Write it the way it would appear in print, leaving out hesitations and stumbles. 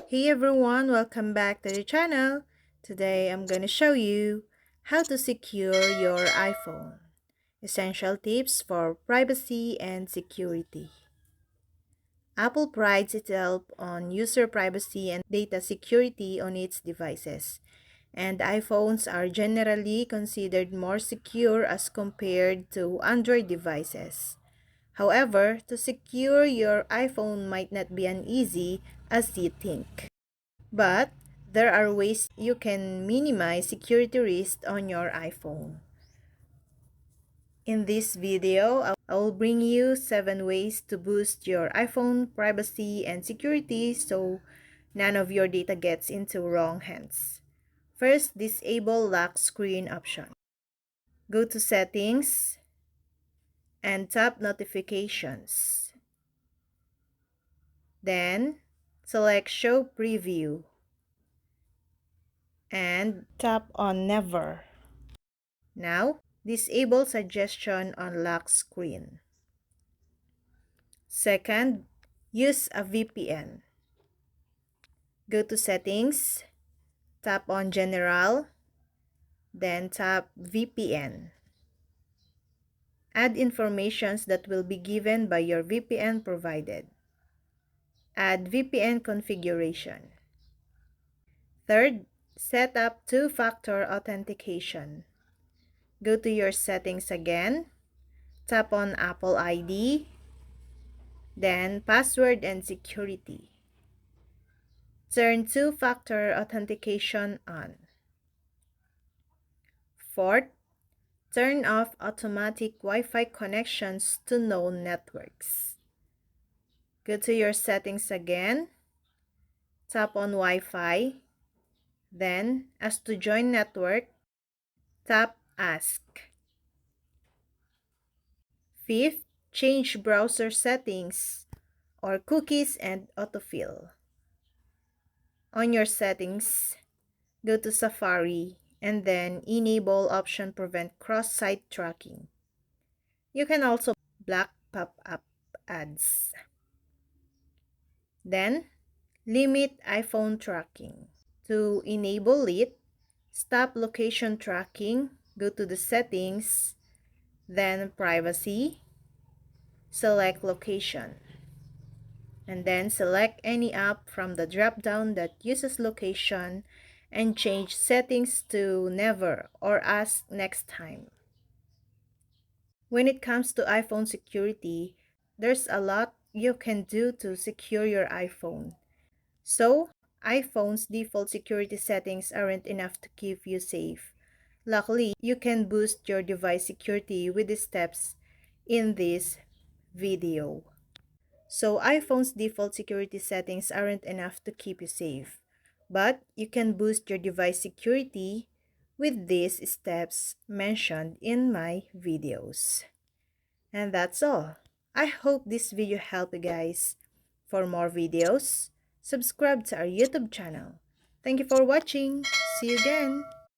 Hey everyone, welcome back to the channel. Today I'm going to show you how to secure your iPhone. Essential tips for privacy and security. Apple prides itself on user privacy and data security on its devices, and iPhones are generally considered more secure as compared to Android devices. However, to secure your iPhone might not be as easy as you think. But there are ways you can minimize security risks on your iPhone. In this video, I will bring you 7 ways to boost your iPhone privacy and security so none of your data gets into wrong hands. First, disable lock screen option. Go to Settings and tap Notifications. Then, select Show Preview and tap on Never. Now, disable suggestion on lock screen. Second, use a VPN. Go to Settings, tap on General, then tap VPN. Add informations that will be given by your VPN provided. Add VPN configuration. Third, set up two-factor authentication. Go to your settings again, tap on Apple ID, then password and security. Turn two-factor authentication on. Fourth, turn off automatic Wi-Fi connections to known networks. Go to your settings again, tap on Wi-Fi, then as to join network, tap Ask. Fifth, change browser settings or cookies and autofill. On your settings, go to Safari and then enable option prevent cross-site tracking. You can also block pop-up ads. Then, limit iPhone tracking. To enable it, stop location tracking, go to the settings, then privacy, select location, and then select any app from the drop-down that uses location and change settings to never or ask next time. When it comes to iPhone security, there's a lot you can do to secure your iPhone. So, iPhone's default security settings aren't enough to keep you safe. Luckily, you can boost your device security with the steps in this video. So, iPhone's default security settings aren't enough to keep you safe, but you can boost your device security with these steps mentioned in my videos. And that's all. I hope this video helped you guys. For more videos, subscribe to our YouTube channel. Thank you for watching. See you again.